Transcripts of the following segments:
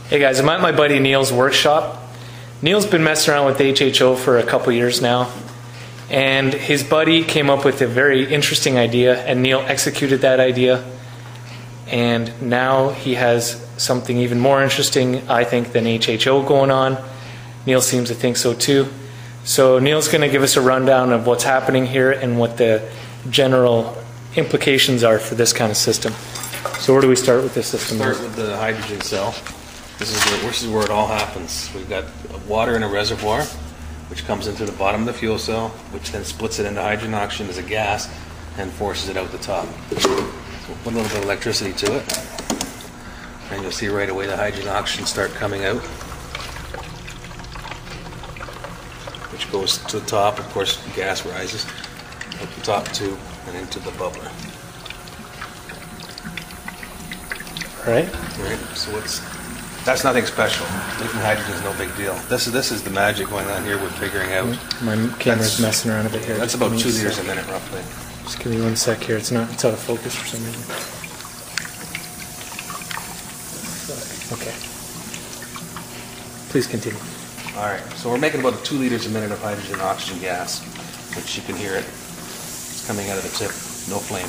Hey guys, I'm at my buddy Neal's workshop. Neal's been messing around with HHO for a couple years now, and his buddy came up with a very interesting idea, and Neal executed that idea, and now he has something even more interesting, I think, than HHO going on. Neal seems to think so too. So Neal's going to give us a rundown of what's happening here and what the general implications are for this kind of system. So where do we start with this system? Start with the hydrogen cell. This is where it all happens. We've got water in a reservoir, which comes into the bottom of the fuel cell, which then splits it into hydrogen and oxygen as a gas and forces it out the top. So we'll put a little bit of electricity to it, and you'll see right away the hydrogen and oxygen start coming out, which goes to the top. Of course, gas rises out the top tube and into the bubbler. Right. So that's nothing special. Making hydrogen is no big deal. This is the magic going on here. We're figuring out. My camera's messing around a bit here. That's about 2 liters a minute, roughly. Just give me 1 sec here. It's out of focus for some reason. Okay. Please continue. All right. So we're making about 2 liters a minute of hydrogen and oxygen gas, which you can hear it. It's coming out of the tip. No flame.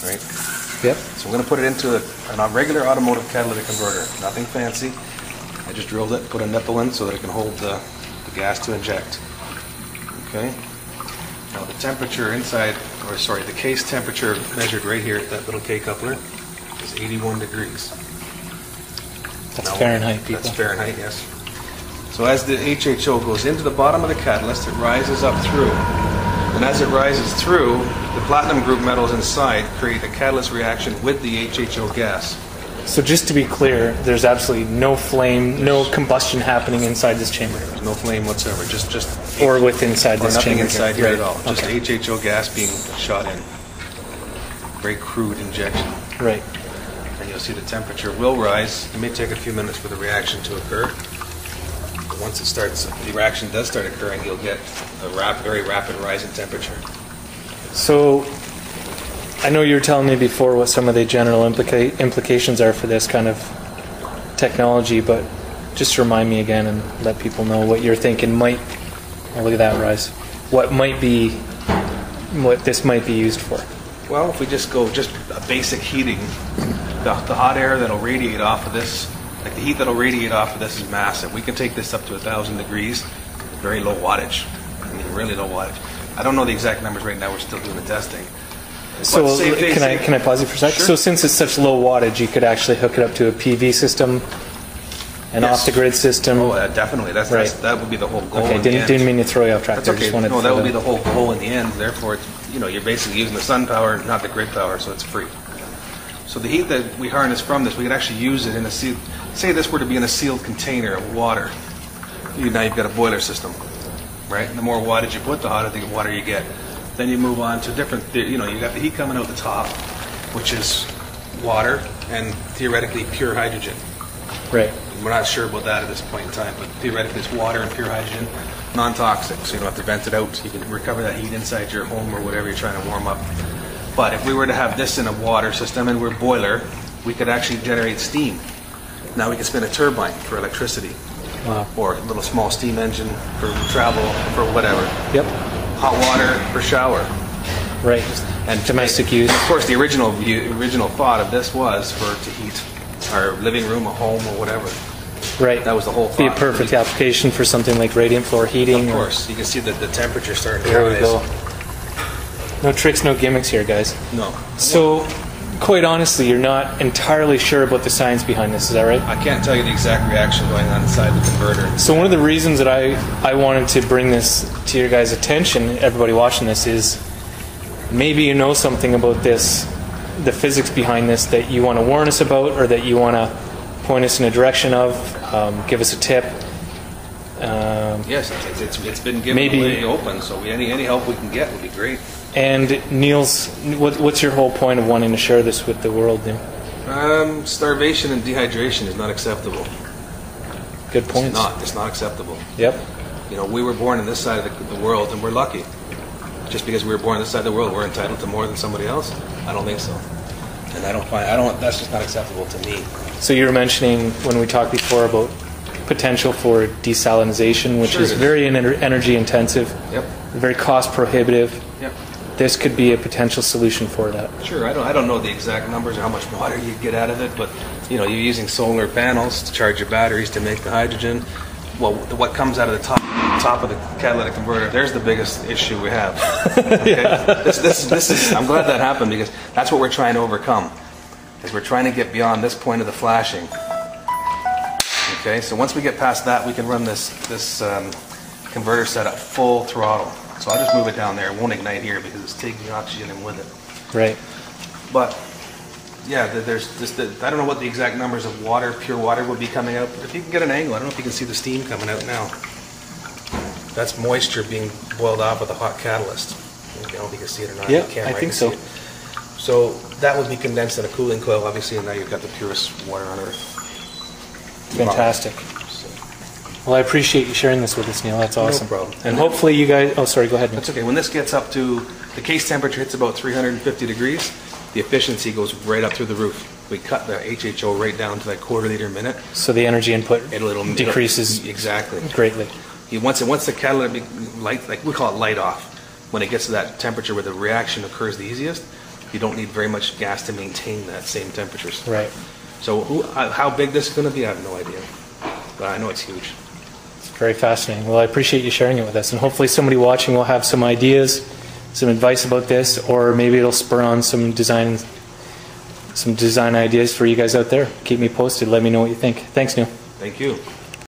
Right. Yep. So we're going to put it into a regular automotive catalytic converter. Nothing fancy. I just drilled it, put a nipple in so that it can hold the gas to inject. Okay. Now the temperature inside, the case temperature measured right here at that little K coupler is 81 degrees. That's Fahrenheit, people. That's Fahrenheit, yes. So as the HHO goes into the bottom of the catalyst, it rises up through. And as it rises through, the platinum group metals inside create a catalyst reaction with the HHO gas. So just to be clear, there's absolutely no flame, no combustion happening inside this chamber. There's no flame whatsoever, just or with inside this nothing chamber. Inside here right. at all. Just okay. HHO gas being shot in. Very crude injection. Right. And you'll see the temperature will rise. It may take a few minutes for the reaction to occur. But once the reaction does start occurring, you'll get a very rapid rise in temperature. So, I know you were telling me before what some of the general implications are for this kind of technology, but just remind me again and let people know what you're thinking might, look at that rise, what this might be used for. Well, if we just go a basic heating, the hot air that'll radiate off of this, like the heat that'll radiate off of this is massive. We can take this up to 1,000 degrees, very low wattage. I mean, really low wattage. I don't know the exact numbers right now. We're still doing the testing. So can I pause you for a sec? Sure. So since it's such low wattage, you could actually hook it up to a PV system, an off-the-grid system. Oh, definitely. That would be the whole goal. Okay, didn't mean to throw you off track. That's okay. No, that would be the whole goal in the end. Therefore, you're basically using the sun power, not the grid power, so it's free. So the heat that we harness from this, we could actually use it in a sealed. Say this were to be in a sealed container of water. Now you've got a boiler system, right? And the more wattage you put, the hotter the water you get. Then you move on to different. You got the heat coming out the top, which is water and theoretically pure hydrogen. Right. We're not sure about that at this point in time, but theoretically it's water and pure hydrogen, non-toxic, so you don't have to vent it out. You can recover that heat inside your home or whatever you're trying to warm up. But if we were to have this in a water system and we're a boiler, we could actually generate steam. Now we can spin a turbine for electricity. Wow. Or a little small steam engine for travel, for whatever. Yep. Hot water for shower. Right. And domestic use. Of course, the original thought of this was to heat our living room, a home, or whatever. Right. That was the whole thought. Be a perfect application for something like radiant floor heating. Of course. You can see that the temperature starting to rise. There we go. No tricks, no gimmicks here, guys. No. So, quite honestly, you're not entirely sure about the science behind this, is that right? I can't tell you the exact reaction going on inside the converter. So one of the reasons that I wanted to bring this to your guys' attention, everybody watching this, is maybe you know something about this, the physics behind this, that you want to warn us about, or that you want to point us in a direction of, give us a tip. Yes, it's been given away open, so any help we can get would be great. And Neal's, what's your whole point of wanting to share this with the world, Neal? Starvation and dehydration is not acceptable. Good point. It's not acceptable. Yep. We were born on this side of the world, and we're lucky. Just because we were born on this side of the world, we're entitled to more than somebody else? I don't think so. And that's just not acceptable to me. So you were mentioning when we talked before about potential for desalination, which is very energy intensive, very cost prohibitive. This could be a potential solution for that. Sure, I don't know the exact numbers or how much water you get out of it, but you're using solar panels to charge your batteries to make the hydrogen. Well, what comes out of the top of the catalytic converter, there's the biggest issue we have. Okay? This is I'm glad that happened, because that's what we're trying to overcome. Is we're trying to get beyond this point of the flashing. Okay, so once we get past that, we can run this converter set at full throttle. So I'll just move it down there. It won't ignite here because it's taking the oxygen in with it. Right. But yeah, there's just I don't know what the exact numbers of water, pure water, will be coming out. But if you can get an angle, I don't know if you can see the steam coming out now. That's moisture being boiled off with a hot catalyst. I don't know if you can see it or not. Yeah, I think so. So that would be condensed in a cooling coil, obviously, and now you've got the purest water on Earth. Fantastic. Well, I appreciate you sharing this with us, Neal. That's awesome. No problem. And hopefully you guys... Oh, sorry, go ahead. That's okay. When this gets up to... The case temperature hits about 350 degrees. The efficiency goes right up through the roof. We cut the HHO right down to that quarter liter a minute. So the energy input decreases exactly greatly. Once the catalytic light, like we call it light off, when it gets to that temperature where the reaction occurs the easiest, you don't need very much gas to maintain that same temperature. Right. So how big this is going to be, I have no idea. But I know it's huge. Very fascinating. Well, I appreciate you sharing it with us, and hopefully somebody watching will have some ideas, some advice about this, or maybe it'll spur on some design ideas for you guys out there. Keep me posted. Let me know what you think. Thanks, Neal. Thank you.